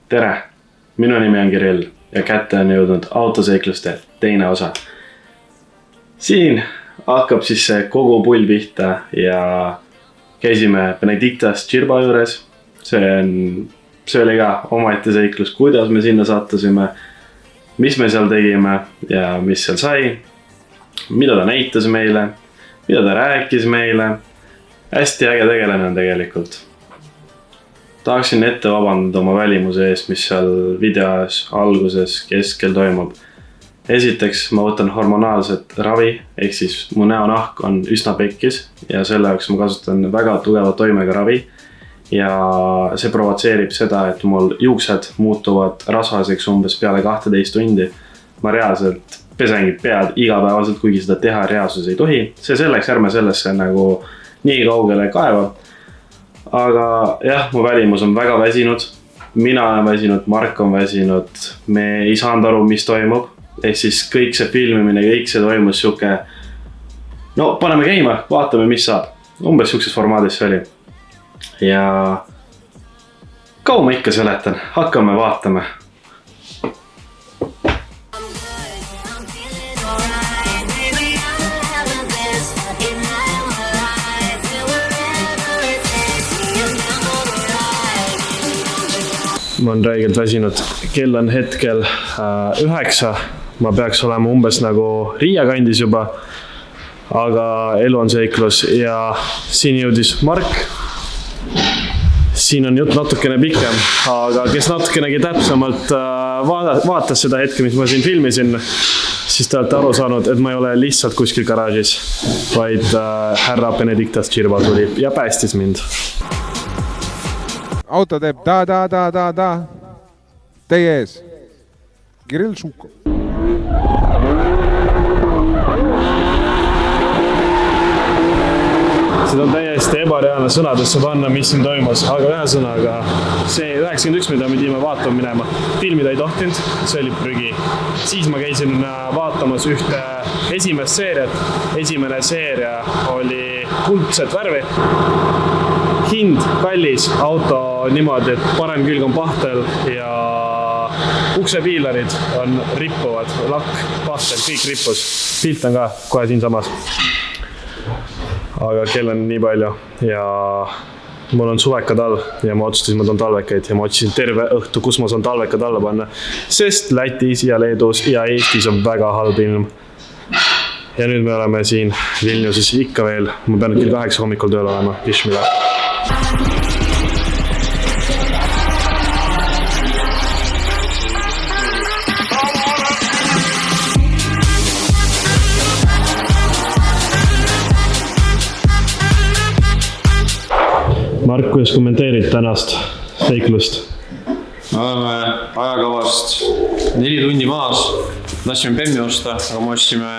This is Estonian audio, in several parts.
Tere, minu nimi on Kirill ja kätte on jõudnud autoseikluste teine osa. Siin hakkab siis see kogu pull pihta ja käisime Benedictas Tširba juures. See oli ka omaette seiklus, kuidas me sinna sattusime, mis me seal tegime ja mis seal sai, mida ta näitas meile, mida ta rääkis meile. Hästi äge tegelane on tegelikult. Tahaksin ette vabandada oma välimuse eest, mis seal videos alguses keskel toimub. Esiteks ma võtan hormonaalset ravi, ehk siis mu näonahk on üsna pekkis ja selle jaoks ma kasutan väga tugeva toimega ravi. Ja see provotseerib seda, et mul juuksed muutuvad rasvaseks umbes peale 12 tundi. Ma reaalselt pesengi pead igapäevaselt, kuigi seda teha reaalsus ei tohi. See selleks ärme sellesse nagu nii kaugele kaeva. Aga jah, mu välimus on väga väsinud. Mina olen väsinud, Mark on väsinud. Me ei saanud aru, mis toimub. Ehk siis kõik see filmimine, kõik see toimus siuke. No paneme käima, vaatame, mis saab. Umbes siukses formaadis see oli. Ja kaua ma ikka seletan, hakkame vaatama. Ma olen räigelt väsinud. Kell on hetkel 9. Ma peaks olema umbes nagu Riia kandis juba. Aga elu on seiklus ja siin jõudis Mark. Siin on jutt natukene pikem, aga kes natukenegi täpsemalt vaatas seda hetke, mis ma siin filmisin, siis te olete aru saanud, et ma ei ole lihtsalt kuskil garaažis, vaid härra Benedictas Tširba tuli ja päästis mind. Auto teeb da. Teie ees. Kirill Šukov. Seda on täiesti ebareaalne sõnadesse panna, mis siin toimus, aga ühesõnaga see 91, mida me pidime vaatama minema, filmida ei tohtinud, see oli prügi. Siis ma käisin vaatamas ühte esimest seeriat. Esimene seeria oli kuldset värvi. Hind kallis, auto niimoodi, et parem külg on pahtel ja uksepiilarid on rippuvad, lakk, pahtel, kõik rippus. Pilt on ka kohe siin samas. Aga kell on nii palju ja mul on suvekad all ja ma otsustasin, ma toon talvekaid ja ma otsisin terve õhtu, kus ma saan talvekad alla panna, sest Lätis ja Leedus ja Eestis on väga halb ilm. Ja nüüd me oleme siin Vilniuses ikka veel, ma pean kell 8 hommikul tööl olema, Ishmila. Mark, kuidas kommenteerid tänast seiklust? Me oleme ajakavast 4 tundi maas. Tahtsime Bemmi osta, aga me ostsime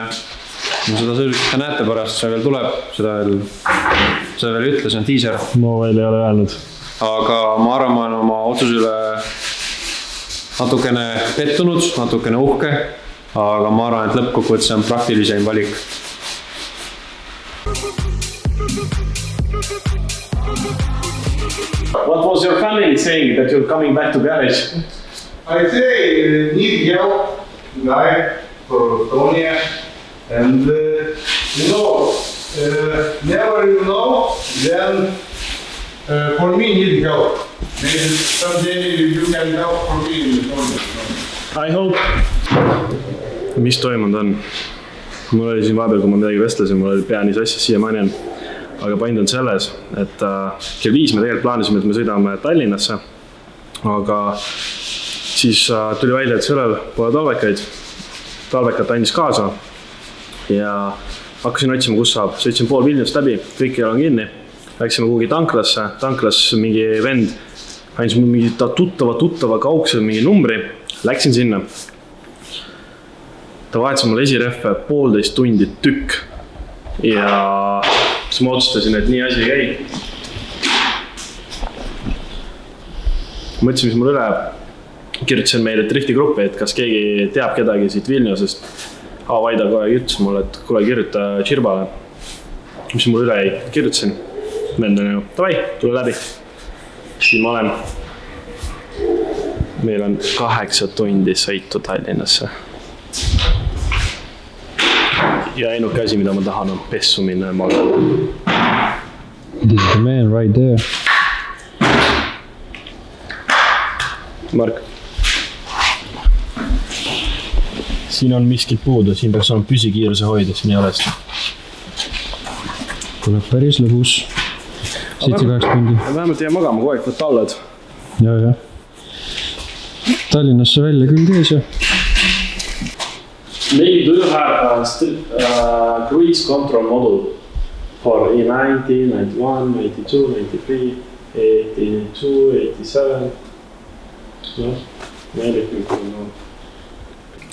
seda sõlgit, te näete pärast, see veel tuleb. Seda veel ütle, see on teaser. Ma veel ei ole öelnud. Aga ma arvan, ma olen oma otsusele natukene pettunud, natukene uhke. Aga ma arvan, et lõppkokkuvõttes on praktilisem valik. What was your family saying that you're coming back to garage? I say need help, guy for Estonia, and never you know, then for me need help. Maybe someday you can help for me in Estonia. I hope. Mis toimunud on? Mul oli siin vahepeal, kui ma midagi vestlesin, mul oli pea nii sassis siiamaani on. Aga point on selles, et kell 5 me tegelikult plaanisime, et me sõidame Tallinnasse. Aga siis tuli välja, et sellel pole talvekaid. Talvekat andis kaasa. Ja hakkasin otsima, kus saab. Sõitsin pool Vilniust läbi, kõik ei ole kinni. Läksime kuhugi tanklasse. Tanklas mingi vend andis mul mingi tuttava kauksel mingi numbri. Läksin sinna. Ta vahetas mulle esirehve 1,5 tundi tükk. Ja siis ma otsustasin, et nii asi ei käi. Mõtlesin, mis mul üle. Kirjutasin meile driftigruppi, et kas keegi teab kedagi siit Vilniusest. Vaida kohe kirjutas mulle, et kuule kirjuta Tširbale. Mis mul üle ei kirjutasin. Vend on ju, davai, tule läbi. Siin ma olen. meil on 8 tundi sõitu Tallinnasse. Ja ainuke asi, mida ma tahan, on pessu minna ja magada. This is the man right there. Mark. Siin on miskit puudu, siin peaks olema püsikiiruse hoida, siin ei ole seda. Tuleb päris lõbus. 7-8 tundi. Vähemalt jää magama, kogu aeg võt allad. Ja. Tallinnasse välja küll käis ja. Maybe do you have a cruise control module for E90, 91, 92, 93, 82, 87? No,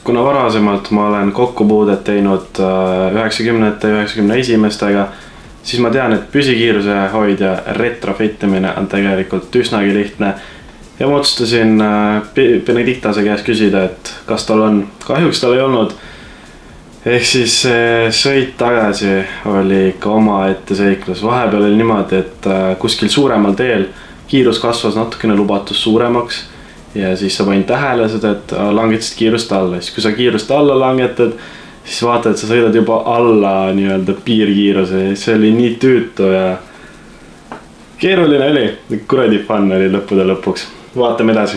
kuna varasemalt ma olen kokkupuudet teinud 90-te ja 91-mestega, siis ma tean, et püsikiiruse hoidja retrofittimine on tegelikult üsnagi lihtne. Ja ma otsustasin Benediktase käest küsida, et kas tal on. Kahjuks tal ei olnud. Ehk siis sõit tagasi oli ikka oma ette seiklus. Vahepeal oli niimoodi, et kuskil suuremal teel kiirus kasvas natukene lubatus suuremaks. Ja siis sa panin tähele seda, et langetasid kiirust alla. Siis kui sa kiirust alla langetad, siis vaatad, et sa sõidad juba alla nii-öelda piirkiiruse. See oli nii tüütu ja keeruline oli. Kuradi fun oli lõppude lõpuks. Vaatame edasi.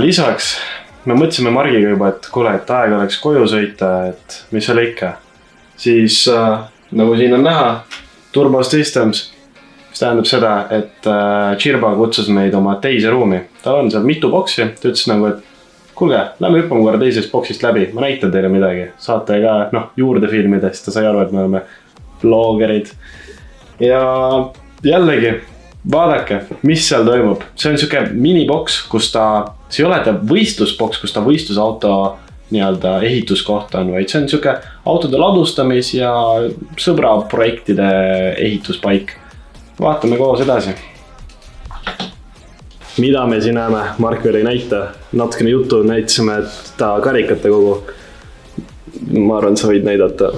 Lisaks me mõtlesime Margiga juba, et kuule, et aeg oleks koju sõita, et mis oli ikka. Siis nagu siin on näha, Turbo Systems, mis tähendab seda, et Chirba kutsus meid oma teise ruumi. Tal on seal mitu boksi, ta ütles nagu, et kuulge, lähme hüppame korra teisest boksist läbi, ma näitan teile midagi. Saate ka juurde filmidest, ta sai aru, et me oleme vlogerid. Ja jällegi, vaadake, mis seal toimub. See on siuke miniboks, kus see ei ole ta võistlusboks, kus ta võistlusauto nii-öelda ehituskoht on, vaid see on siuke autode ladustamis ja sõbra projektide ehituspaik. Vaatame koos edasi. Mida me siin näeme? Mark veel ei näita. Natukene jutu näitasime, et ta karikate kogu. Ma arvan, sa võid näidata.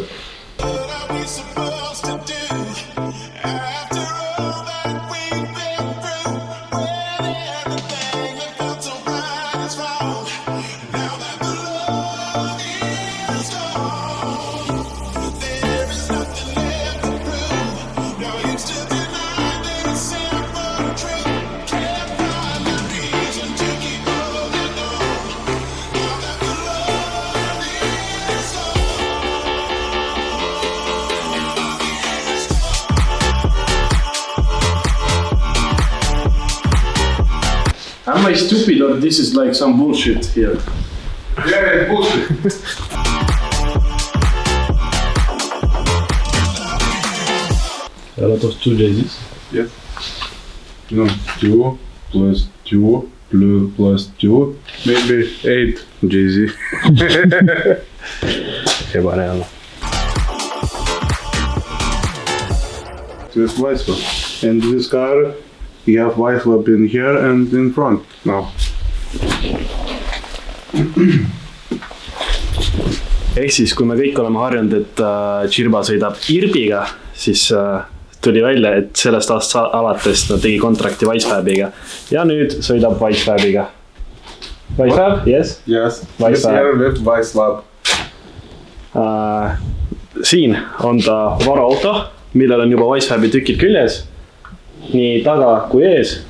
Am I stupid or this is like some bullshit here? Yeah, it's bullshit. A lot of 2 JZs? Yes. No, 2 plus 2 plus 2, maybe 8 JZ. Ebareaalne. This white swap. And this car, you have white swap in here and in front now. Ehk siis, kui me kõik oleme harjunud, et Chirba sõidab Irbiga, siis tuli välja, et sellest aastast alates ta tegi kontrakti Wisefabiga. Ja nüüd sõidab Wisefabiga. Wisefab? Yes? Yes. This here with white swap. Siin on ta varaauto, millel on juba Wisefabi tükid küljes. Nii taga kui ees.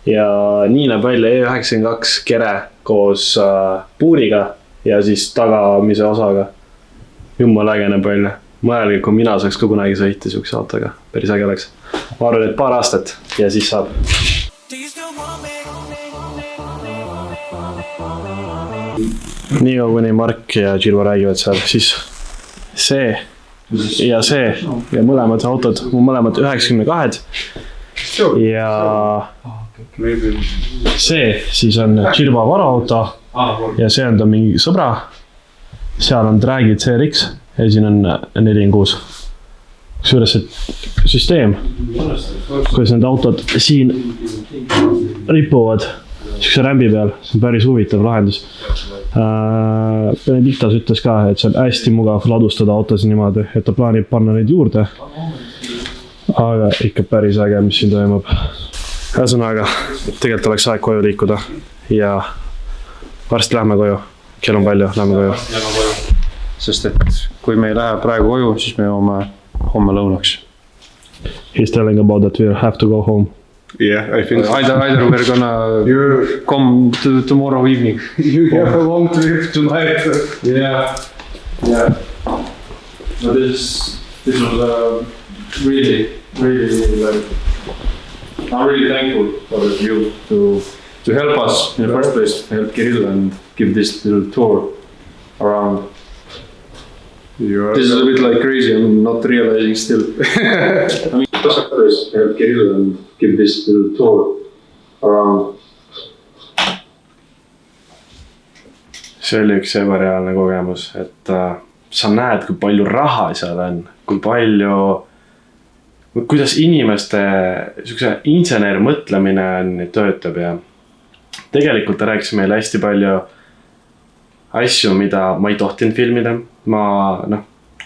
Ja nii näeb välja E92 kere koos puuriga ja siis tagamise osaga. Jumala äge näeb välja. Mõelge, kui mina saaks ka kunagi sõita siukse autoga. Päris äge oleks. Ma arvan, et paar aastat ja siis saab. Nii kuni Mark ja Gilvo räägivad seal, siis see ja see ja mõlemad autod, mõlemad 92 ja see siis on Gilvo varaauto ja see on ta mingi sõbra. Seal on Dragid CRX ja siin on 4.6. Kusjuures see süsteem, kuidas need autod siin ripuvad siukse rämbi peal, see on päris huvitav lahendus. Benedictas ütles ka, et see on hästi mugav ladustada autosid niimoodi, et ta plaanib panna neid juurde. Aga ikka päris äge, mis siin toimub. Ühesõnaga, tegelikult oleks aeg koju liikuda ja varsti lähme koju. Kell on palju, lähme koju. Sest et kui me ei lähe praegu koju, siis me joome homme lõunaks. He's telling about that we have to go home. Yeah, I think so. Either we're gonna come to tomorrow evening. You have a long trip tonight. Yeah. But this was really like, I'm really thankful for you to help us in the first place, to help Kirill and give this little tour around. This is a bit like crazy, I'm not realizing still. I mean, first place, help Kirill and give this little tour around. See oli üks ebareaalne kogemus, et sa näed, kui palju raha seal on, kui palju, kuidas inimeste siukse insener mõtlemine on, töötab ja tegelikult ta rääkis meile hästi palju asju, mida ma ei tohtinud filmida.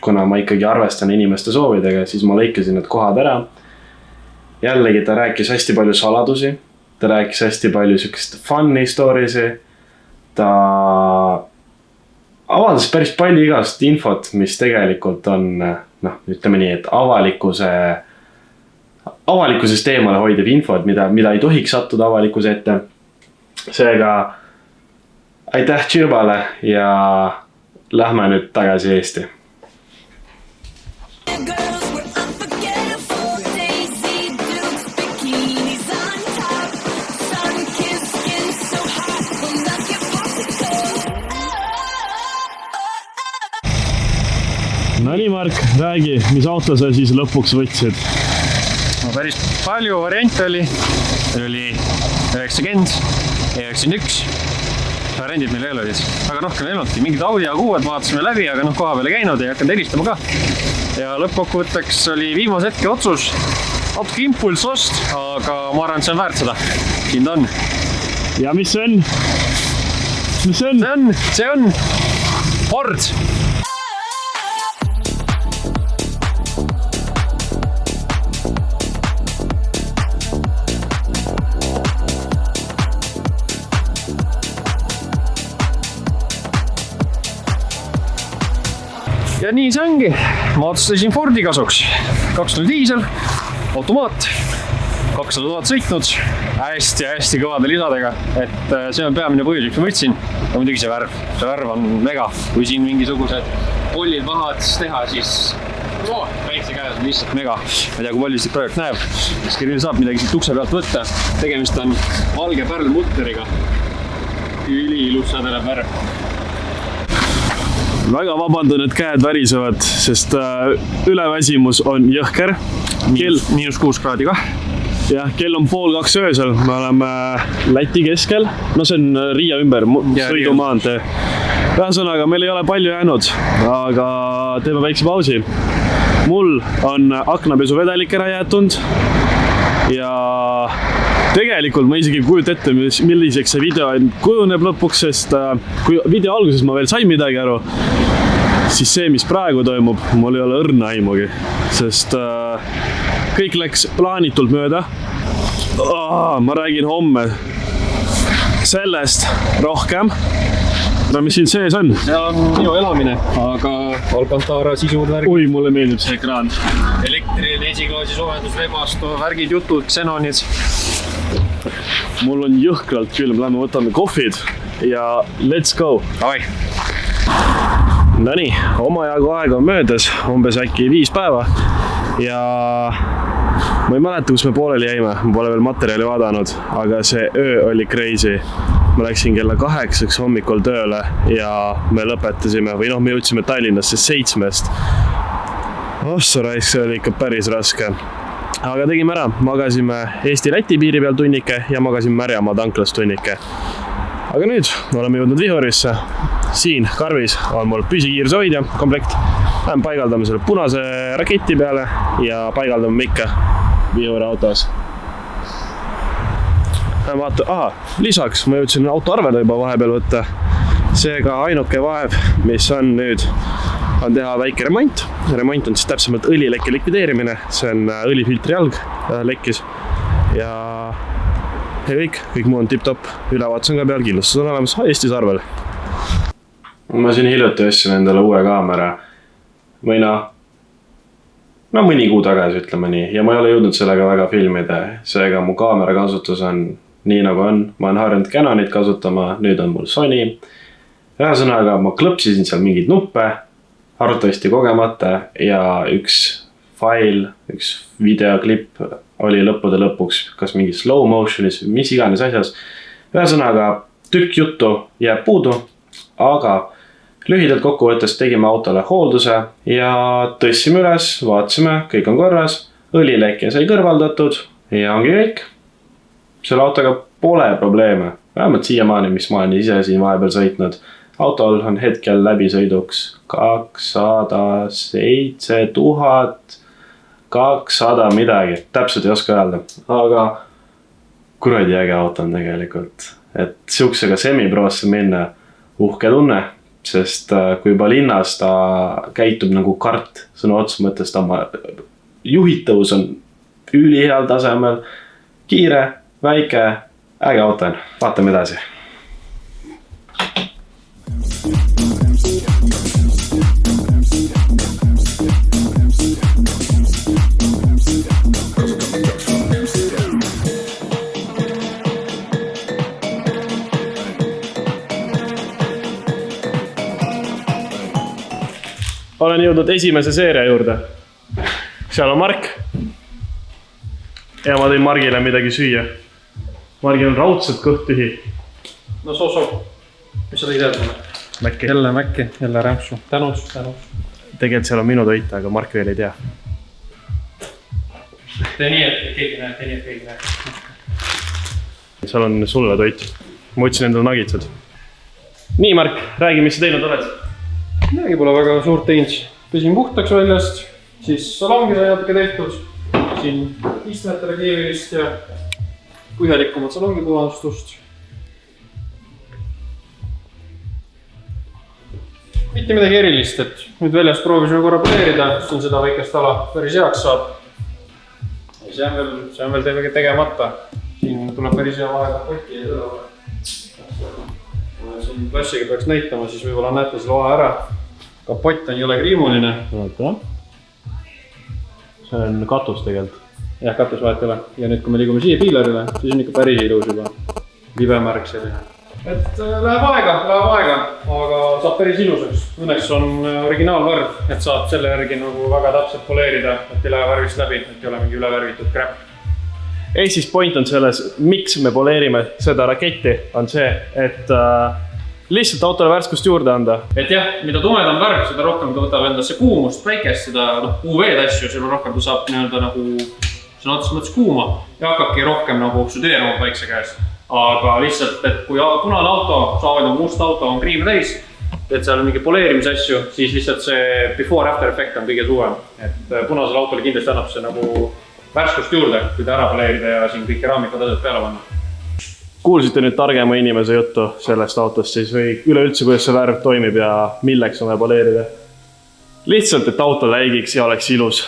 Kuna ma ikkagi arvestan inimeste soovidega, siis ma lõikasin need kohad ära. Jällegi ta rääkis hästi palju saladusi, ta rääkis hästi palju siukest funny storiesi, ta avaldas päris palju igast infot, mis tegelikult on, ütleme nii, et avalikkusest eemale hoidev infot, mida ei tohiks sattuda avalikkuse ette. Seega aitäh Gilvole ja lähme nüüd tagasi Eesti. No nii Mark, räägi, mis auto sa siis lõpuks võtsid? Päris palju variante oli. Meil oli 90 ja 91. Variandid meil veel olid, aga rohkem ei olnudki. Mingid Audi A6 vaatasime läbi, aga koha peale käinud ja hakanud helistama ka. Ja lõppkokkuvõtteks oli viimase hetke otsus natuke impulss ost, aga ma arvan, et see on väärt seda. Siin ta on. Ja mis see on? Mis see on? See on Ford. Ja nii see ongi. Ma otsustasin Fordi kasuks. 2.0 diisel, automaat, 200 000 sõitnud, hästi kõvade lisadega. Et see on peamine põhjus, miks ma võtsin. Ja muidugi see värv. See värv on mega. Kui siin mingisugused pollid mahad teha, siis väikse käes on lihtsalt mega. Ma ei tea, kui palju siit projekt näeb. Kas Kirill saab midagi siit ukse pealt võtta. Tegemist on valge pärlmutteriga. Üli ilus sädeleb värv. Väga vabandan, et käed värisevad, sest üleväsimus on jõhker. -6 kraadi kah. Jah, kell on 1:30 öösel. Me oleme Läti keskel. No see on Riia ümber, sõidumaantee. Ühesõnaga, meil ei ole palju jäänud, aga teeme väikse pausi. Mul on aknapesu vedelik ära jäetud ja tegelikult ma isegi kujuta ette, milliseks see video kujuneb lõpuks, sest kui video alguses ma veel sain midagi aru, siis see, mis praegu toimub, mul ei ole õrna aimugi, sest kõik läks plaanitult mööda. Ma räägin homme sellest rohkem. Mis siin sees on? See on minu elamine, aga Alcantara sisuurvärgid. Oi, mulle meeldib see ekraan. Elektriline esiklaasi soojendus, vebastu, värgid, jutud, xenonid. Mul on jõhkralt külm, lähme võtame kohvid ja let's go. Davai. Nonii, omajagu aega on möödas, umbes äkki 5 päeva ja ma ei mäleta, kus me pooleli jäime, ma pole veel materjali vaadanud, aga see öö oli crazy. Ma läksin kella 8 hommikul tööle ja me lõpetasime, või me jõudsime Tallinnasse 7. Raisk, see oli ikka päris raske. Aga tegime ära, magasime Eesti-Läti piiri peal tunnike ja magasime Märjamaa tanklas tunnike. Aga nüüd oleme jõudnud Vihurisse. Siin Karvis on mul püsikiiruse hoidja komplekt. Lähen paigaldame selle punase raketi peale ja paigaldame mikke Vihuri autos. Lisaks ma jõudsin autoarvele juba vahepeal võtta. Seega ainuke vaev, mis on nüüd, on teha väike remont. Remont on siis täpsemalt õlilekke likvideerimine. See on õlifiltri jalg lekkis ja kõik muu on tip-top. Ülevaatus on ka peal, kindlustus on olemas Eestis arvel. Ma siin hiljuti ostsin endale uue kaamera või mõni kuu tagasi, ütleme nii, ja ma ei ole jõudnud sellega väga filmida. Seega mu kaamera kasutus on nii nagu on. Ma olen harjunud Canonit kasutama, nüüd on mul Sony. Ühesõnaga, ma klõpsisin seal mingid nuppe, arvatavasti kogemata ja üks fail, üks videoklipp oli lõppude lõpuks kas mingi slow motionis, mis iganes asjas. Ühesõnaga, tükk juttu jääb puudu, aga lühidalt kokkuvõttes tegime autole hoolduse ja tõstsime üles, vaatasime, kõik on korras, õlileke sai kõrvaldatud ja ongi kõik. Selle autoga pole probleeme, vähemalt siiamaani, mis ma olen ise siin vahepeal sõitnud. Autol on hetkel läbisõiduks 207 200 midagi, täpselt ei oska öelda, aga kuradi äge auto on tegelikult, et siuksega semiproosse minna uhke tunne, sest kui juba linnas ta käitub nagu kart, sõna otsa mõttes ta juhitavus on üliheal tasemel, kiire, väike, äge auto on, vaatame edasi. Olen jõudnud esimese seeria juurde. Seal on Mark. Ja ma tõin Margile midagi süüa. Margil on raudselt kõht tühi. No so. Mis sa tõid jälle? Mäkki. Jälle mäkki, jälle rämpsu. Tänus. Tegelikult seal on minu toit, aga Mark veel ei tea. Tee nii, et keegi näeb. Seal on sulle toit. Ma võtsin endale nagitsad. Nii Mark, räägi, mis sa teinud oled? Midagi pole väga suurt teinud. Pesin puhtaks väljast, siis salongi sai natuke tehtud. Siin istmetele keevilist ja põhjalikumat salongi puhastust. Mitte midagi erilist, et nüüd väljast proovisime korra poleerida, siin seda väikest ala päris heaks saab. See on veel tegemata. Siin tuleb päris hea vahega poti ja seda ole. Kui siin klassiga peaks näitama, siis võib-olla näete selle vahe ära. Kapott on jõle kriimuline. See on katus tegelikult. Jah, katus vahet ei ole. Ja nüüd, kui me liigume siia piilarile, siis on ikka päris ilus juba. Libemärk selline. Et läheb aega, aga saab päris ilusaks. Õnneks on originaalvärv, et saab selle järgi nagu väga täpselt poleerida, et ei lähe värvist läbi, et ei ole mingi ülevärvitud kräpp. Ehk siis point on selles, miks me poleerime seda raketti, on see, et lihtsalt autole värskust juurde anda. Et jah, mida tumedam värv, seda rohkem ta võtab endasse kuumust, päikest, seda UV-d asju, seda rohkem ta saab nagu sõna otseses mõttes kuuma ja hakkabki rohkem nagu oksudeeruma päikse käes. Aga lihtsalt, et kui punane auto, samamoodi must auto on kriime täis, et seal on mingi poleerimise asju, siis lihtsalt see before-after efekt on kõige suurem. Et punasel autole kindlasti annab see nagu värskust juurde, kui ta ära poleerida ja siin kõik keraamikad asjad peale panna. Kuulsite nüüd targema inimese juttu sellest autost siis või üleüldse, kuidas see värv toimib ja milleks on vaja poleerida. Lihtsalt, et auto läigiks ja oleks ilus.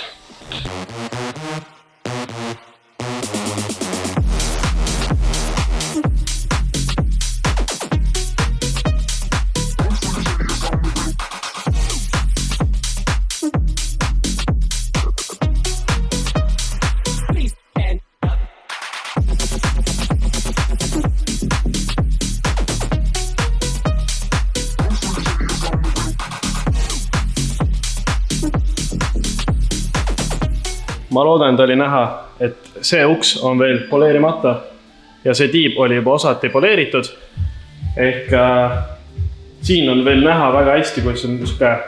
ma loodan, oli näha, et see uks on veel poleerimata ja see tiib oli juba osati poleeritud. Ehk siin on veel näha väga hästi, kus on niisugune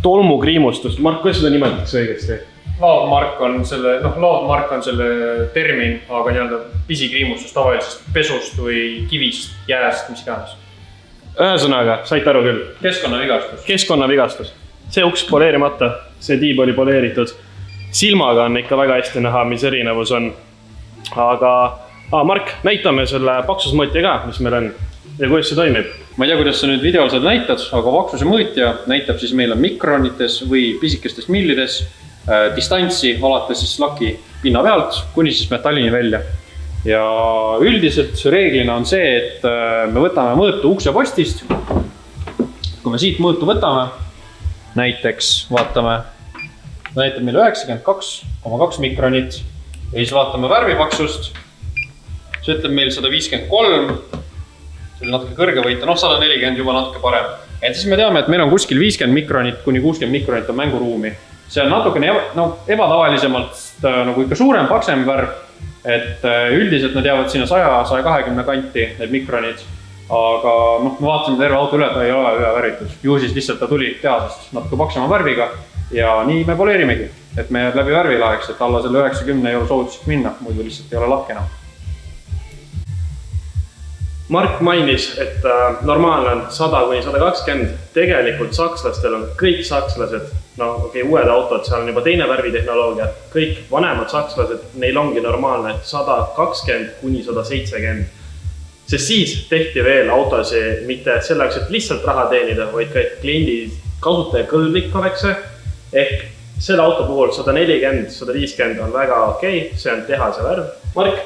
tolmukriimustus. Mark, kuidas seda nimetatakse õigesti? Laovmark on selle termin, aga nii-öelda pisikriimustus tavalisest pesust või kivist, jääst, mis iganes. Ühesõnaga, saite aru küll? Keskkonnavigastus. See uks poleerimata, see tiib oli poleeritud. Silmaga on ikka väga hästi näha, mis erinevus on. Aga Mark, näitame selle paksusmõõtja ka, mis meil on ja kuidas see toimib. Ma ei tea, kuidas sa nüüd videol seda näitad, aga paksuse mõõtja näitab siis meile mikronites või pisikestes millides distantsi alates siis laki pinna pealt kuni siis metallini välja. Ja üldiselt reeglina on see, et me võtame mõõtu uksepostist. Kui me siit mõõtu võtame, näiteks vaatame, näitab meile 92,2 mikronit ja siis vaatame värvipaksust. See ütleb meil 153, see oli natuke kõrge võita, 140 juba natuke parem. Et siis me teame, et meil on kuskil 50 mikronit kuni 60 mikronit on mänguruumi. See on natukene ebatavalisemalt nagu ikka suurem, paksem värv, et üldiselt nad jäävad sinna 100-120 kanti need mikronid, aga me vaatasime terve auto üle, ta ei ole üle värvitud. Ju siis lihtsalt ta tuli tehasest natuke paksema värviga ja nii me poleerimegi, et me läbi värvi läheks, et alla selle 90 ei ole soovituslik minna, muidu lihtsalt ei ole lakk enam. Mark mainis, et normaalne on 100-120. Tegelikult sakslastel on kõik sakslased, uued autod, seal on juba teine värvitehnoloogia. Kõik vanemad sakslased, neil ongi normaalne 120-170. Sest siis tehti veel autosi mitte selleks, et lihtsalt raha teenida, vaid ka kliendi kasutaja kõlblik oleks see. Ehk selle auto puhul 140-150 on väga okei, see on tehase värv. Mark,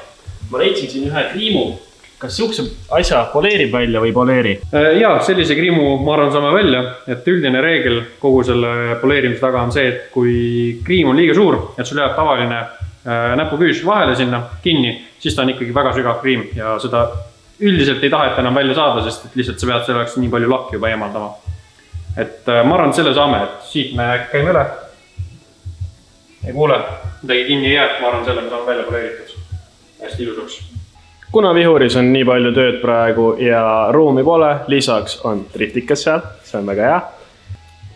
ma leidsin siin ühe kriimu. Kas siukse asja poleerib välja või poleeri? Jaa, sellise kriimu ma arvan saame välja, et üldine reegel kogu selle poleerimise taga on see, et kui kriim on liiga suur, et sul jääb tavaline näpuküüs vahele sinna kinni, siis ta on ikkagi väga sügav kriim ja seda üldiselt ei taheta enam välja saada, sest et lihtsalt sa pead selleks nii palju lakki juba eemaldama. Et ma arvan, et selle saame, et siit me käime üle. Ei kuule, midagi kinni ei jää, ma arvan, selle me saame välja poleeritud. Hästi ilusaks. Kuna vihuris on nii palju tööd praegu ja ruumi pole, lisaks on driftikas seal, see on väga hea.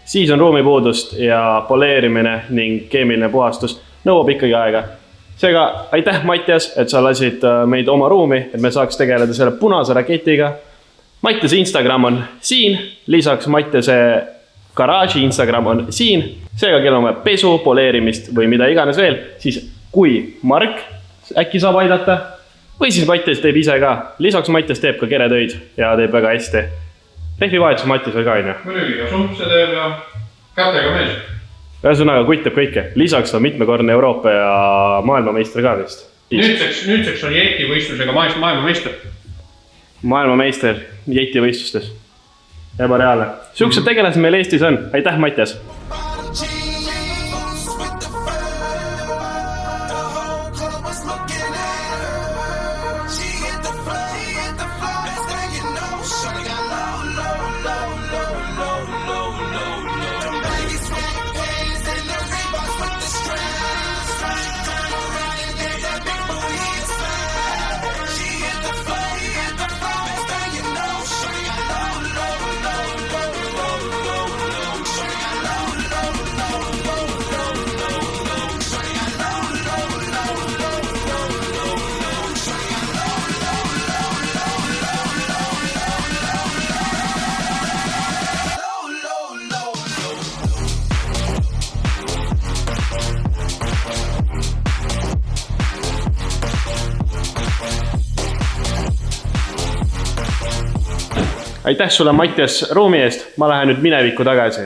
Siis on ruumipuudust ja poleerimine ning keemiline puhastus nõuab ikkagi aega. Seega aitäh, Mattias, et sa lasid meid oma ruumi, et me saaks tegeleda selle punase raketiga. Mattiase Instagram on siin, lisaks Mattiase garaaži Instagram on siin. Seega kell on pesu, poleerimist või mida iganes veel, siis kui Mark äkki saab aidata, või siis Mattias teeb ise ka. Lisaks Mattias teeb ka keretöid ja teeb väga hästi. Rehvi vahetus Mattias veel ka, on ju? Mõnegi ja sumpse teeb ja kätega mees. Ühesõnaga kutt teeb kõike. Lisaks on mitmekordne Euroopa ja maailmameister ka vist. Nüüdseks on jetivõistlusega maailmameister. Maailmameister jetivõistlustes. Ebareaalne. Siuksed tegelased meil Eestis on. Aitäh, Mattias! Aitäh sulle, Mattias, ruumi eest. Ma lähen nüüd minevikku tagasi.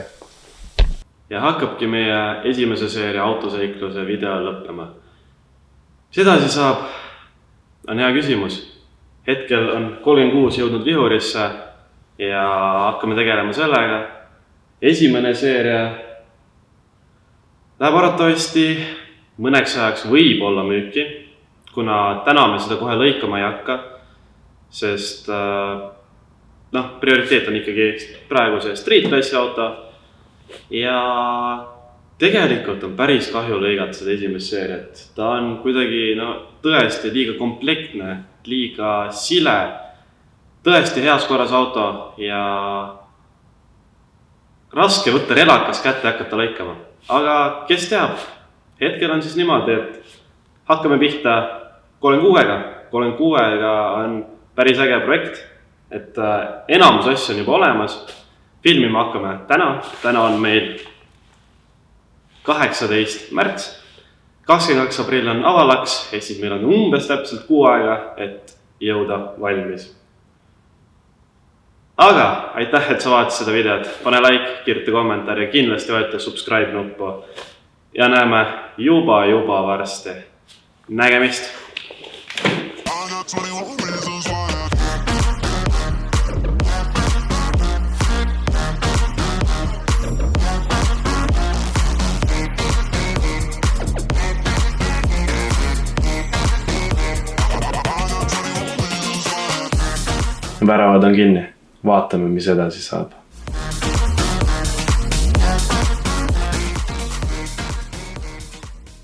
Ja hakkabki meie esimese seeria autoseikluse video lõppema. Mis edasi saab? On hea küsimus. Hetkel on 36 jõudnud vihurisse ja hakkame tegelema sellega. Esimene seeria läheb arvatavasti mõneks ajaks võib olla müüki, kuna täna me seda kohe lõikama ei hakka, sest prioriteet on ikkagi praegu see street klassi auto ja tegelikult on päris kahju lõigata seda esimest seeriat. Ta on kuidagi tõesti liiga komplektne, liiga sile, tõesti heas korras auto ja raske võtta relakas kätte ja hakata lõikama. Aga kes teab, hetkel on siis niimoodi, et hakkame pihta 36-ga. 36-ga on päris äge projekt, et enamus asju on juba olemas. Filmima hakkame täna on meil 18. märts, 22. aprill on avalaks, ehk siis meil on umbes täpselt 6 aega, et jõuda valmis. Aga aitäh, et sa vaatasid seda videot, pane like, kirjuta kommentaar ja kindlasti vajuta subscribe nuppu ja näeme juba varsti. Nägemist! Väravad on kinni, vaatame, mis edasi saab.